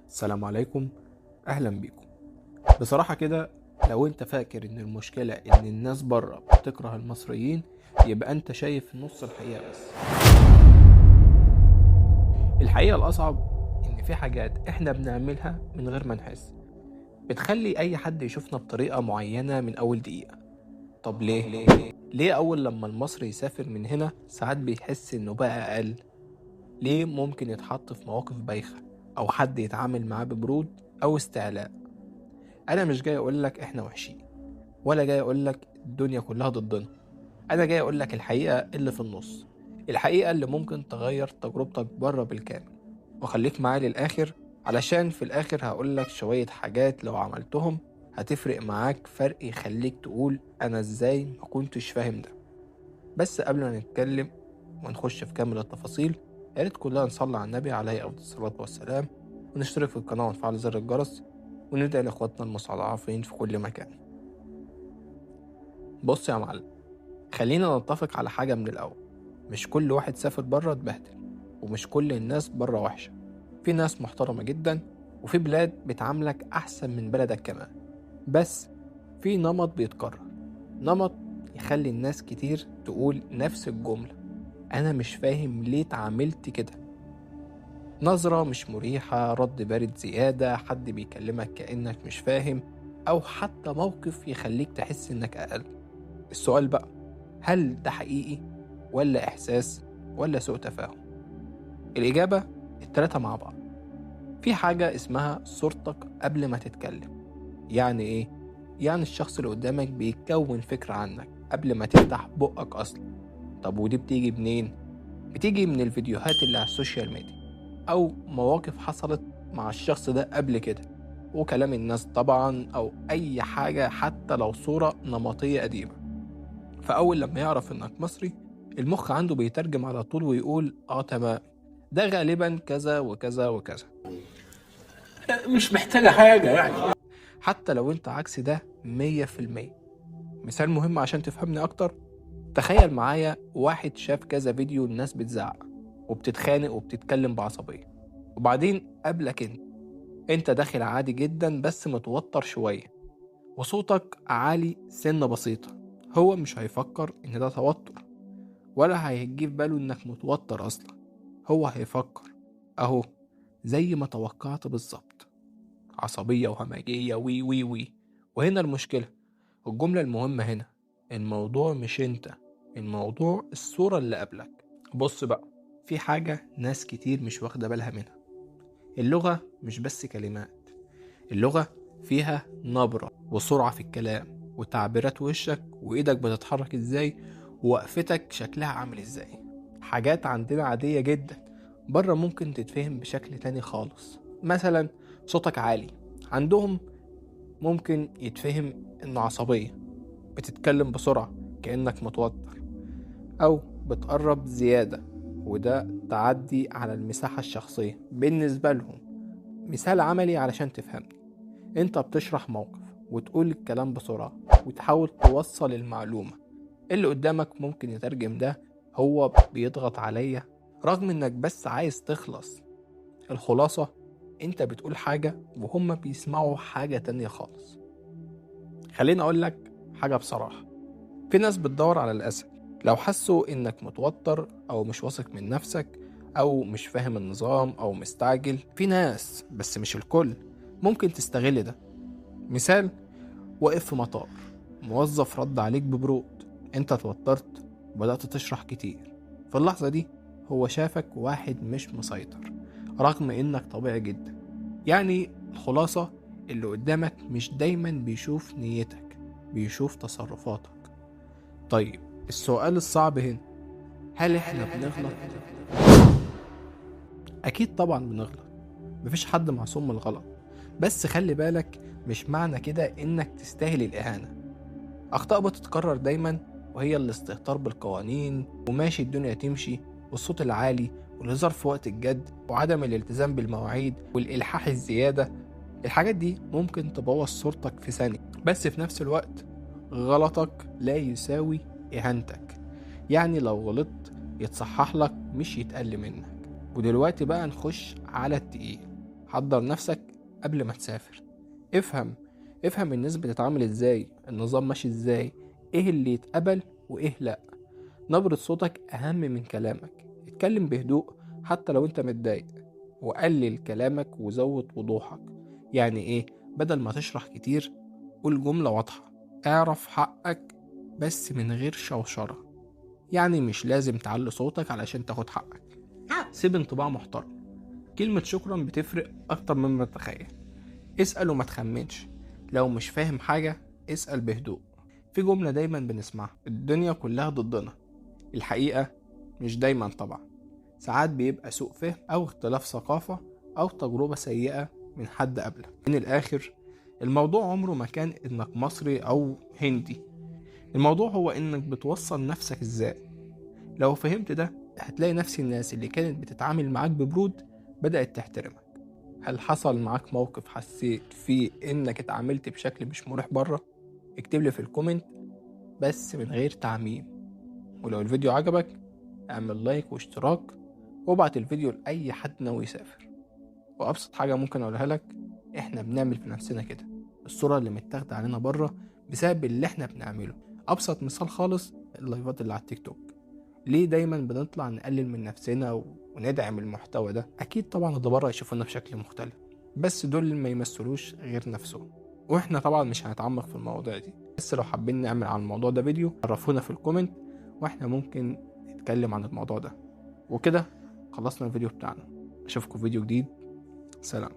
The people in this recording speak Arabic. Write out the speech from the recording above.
السلام عليكم. اهلا بيكم. بصراحة كده، لو انت فاكر ان المشكلة ان الناس بره بتكره المصريين، يبقى انت شايف نص الحقيقة بس. الحقيقة الاصعب ان في حاجات احنا بنعملها من غير ما نحس، بتخلي اي حد يشوفنا بطريقة معينة من اول دقيقة. طب ليه اول لما المصري يسافر من هنا ساعات بيحس انه بقى اقل؟ ليه ممكن يتحط في مواقف بايخة او حد يتعامل معاه ببرود او استعلاء؟ انا مش جاي اقولك احنا وحشين، ولا جاي اقولك الدنيا كلها ضدنا. انا جاي اقولك الحقيقة اللي في النص، الحقيقة اللي ممكن تغير تجربتك بره بالكامل. وخليك معايا للاخر، علشان في الاخر هقولك شوية حاجات لو عملتهم هتفرق معاك فرق يخليك تقول انا ازاي ما كنتش فاهم ده. بس قبل ما نتكلم ونخش في كامل التفاصيل، ياريت كلنا نصلي على النبي عليه افضل الصلاة والسلام، ونشترك في القناة ونفعل زر الجرس، وندعي لاخواتنا المستضعفين في كل مكان. بص يا معلم، خلينا نتفق على حاجة من الأول. مش كل واحد سافر بره اتبهدل، ومش كل الناس بره وحشة. في ناس محترمة جدا، وفي بلاد بتعاملك أحسن من بلدك كمان. بس في نمط بيتكرر، نمط يخلي الناس كتير تقول نفس الجملة: أنا مش فاهم ليه اتعاملت كده. نظرة مش مريحة، رد بارد زيادة، حد بيكلمك كأنك مش فاهم، أو حتى موقف يخليك تحس إنك أقل. السؤال بقى، هل ده حقيقي ولا إحساس ولا سوء تفاهم؟ الإجابة التلاتة مع بعض. في حاجة اسمها صورتك قبل ما تتكلم. يعني إيه؟ يعني الشخص اللي قدامك بيكون فكرة عنك قبل ما تفتح بقك أصلا. طب ودي بتيجي منين؟ بتيجي من الفيديوهات اللي على السوشيال ميديا، أو مواقف حصلت مع الشخص ده قبل كده، وكلام الناس طبعا، أو أي حاجة حتى لو صورة نمطية قديمة. فأول لما يعرف إنك مصري، المخ عنده بيترجم على طول ويقول تمام، ده غالبا كذا وكذا وكذا. مش محتاجة حاجة يعني. حتى لو انت عكس ده 100%. مثال مهم عشان تفهمني أكتر: تخيل معايا واحد شاف كذا فيديو الناس بتزعق وبتتخانق وبتتكلم بعصبية، وبعدين قابلك انت داخل عادي جدا بس متوتر شوية، وصوتك عالي سنة بسيطة. هو مش هيفكر ان ده توتر، ولا هيجي في باله انك متوتر اصلا. هو هيفكر اهو زي ما توقعت بالظبط، عصبية وهمجية وي وي وي. وهنا المشكلة، الجملة المهمة هنا: الموضوع مش انت، الموضوع الصورة اللي قبلك. بص بقى، في حاجة ناس كتير مش واخدة بالها منها: اللغة مش بس كلمات، اللغة فيها نبرة وسرعة في الكلام، وتعبيرات وشك وإيدك بتتحرك إزاي، ووقفتك شكلها عامل إزاي. حاجات عندنا عادية جدا بره ممكن تتفهم بشكل تاني خالص. مثلا صوتك عالي، عندهم ممكن يتفهم إنه عصبية، بتتكلم بسرعة كأنك متوتر، أو بتقرب زيادة، وده تعدي على المساحة الشخصية بالنسبة لهم. مثال عملي علشان تفهمني: انت بتشرح موقف وتقول الكلام بسرعة وتحاول توصل المعلومة، اللي قدامك ممكن يترجم ده: هو بيضغط عليا، رغم انك بس عايز تخلص. الخلاصة، انت بتقول حاجة وهم بيسمعوا حاجة تانية خالص. خليني اقولك حاجة بصراحة: في ناس بتدور على الأسهل. لو حسوا انك متوتر او مش واثق من نفسك، او مش فاهم النظام، او مستعجل، في ناس بس مش الكل ممكن تستغل ده. مثال: واقف في مطار، موظف رد عليك ببرود، انت اتوترت وبدأت تشرح كتير. في اللحظة دي هو شافك واحد مش مسيطر، رغم انك طبيعي جدا. يعني الخلاصة، اللي قدامك مش دايما بيشوف نيتك، بيشوف تصرفاتك. طيب، السؤال الصعب هنا: هل احنا بنغلط؟ اكيد طبعا بنغلط، مفيش حد معصوم من الغلط. بس خلي بالك، مش معنى كده انك تستاهل الإهانة. أخطاء بتتكرر دايما، وهي الاستهتار بالقوانين وماشي الدنيا تمشي، والصوت العالي، والهزار في وقت الجد، وعدم الالتزام بالمواعيد، والإلحاح الزيادة. الحاجات دي ممكن تبوظ صورتك في ثانية، بس في نفس الوقت غلطك لا يساوي إهانتك. يعني لو غلطت يتصحح لك مش يتقل منك. ودلوقتي بقى نخش على التقيل: حضر نفسك قبل ما تسافر. افهم الناس بتتعامل ازاي، النظام ماشي ازاي، ايه اللي يتقبل وايه لا. نبرة صوتك اهم من كلامك. اتكلم بهدوء حتى لو انت متضايق، وقلل كلامك وزود وضوحك. يعني ايه؟ بدل ما تشرح كتير قول جملة واضحة. اعرف حقك بس من غير شوشرة. يعني مش لازم تعلي صوتك علشان تاخد حقك. سيب انطباع محترم. كلمة شكرا بتفرق أكتر مما تتخيل. اسأل وما تخمنش. لو مش فاهم حاجة اسأل بهدوء. في جملة دايما بنسمعها: الدنيا كلها ضدنا. الحقيقة مش دايما طبعا، ساعات بيبقى سوء فهم أو اختلاف ثقافة أو تجربة سيئة من حد قبلك. من الآخر، الموضوع عمره ما كان إنك مصري أو هندي. الموضوع هو إنك بتوصل نفسك إزاي. لو فهمت ده هتلاقي نفس الناس اللي كانت بتتعامل معاك ببرود بدأت تحترمك. هل حصل معاك موقف حسيت فيه إنك اتعاملت بشكل مش مريح بره؟ اكتبلي في الكومنت بس من غير تعميم. ولو الفيديو عجبك اعمل لايك واشتراك، وابعت الفيديو لأي حد ناوي يسافر. وأبسط حاجة ممكن أقولها لك: إحنا بنعمل في نفسنا كده. الصورة اللي متاخدة علينا بره بسبب اللي إحنا بنعمله. أبسط مثال خالص: اللايفات اللي على التيك توك. ليه دايما بنطلع نقلل من نفسنا وندعم المحتوى ده؟ أكيد طبعا اللي بره يشوفونا بشكل مختلف، بس دول اللي ما يمثلوش غير نفسهم. واحنا طبعا مش هنتعمق في المواضيع دي، بس لو حابين نعمل عن الموضوع ده فيديو عرفونا في الكومنت واحنا ممكن نتكلم عن الموضوع ده. وكده خلصنا الفيديو بتاعنا. اشوفكم في فيديو جديد. سلام.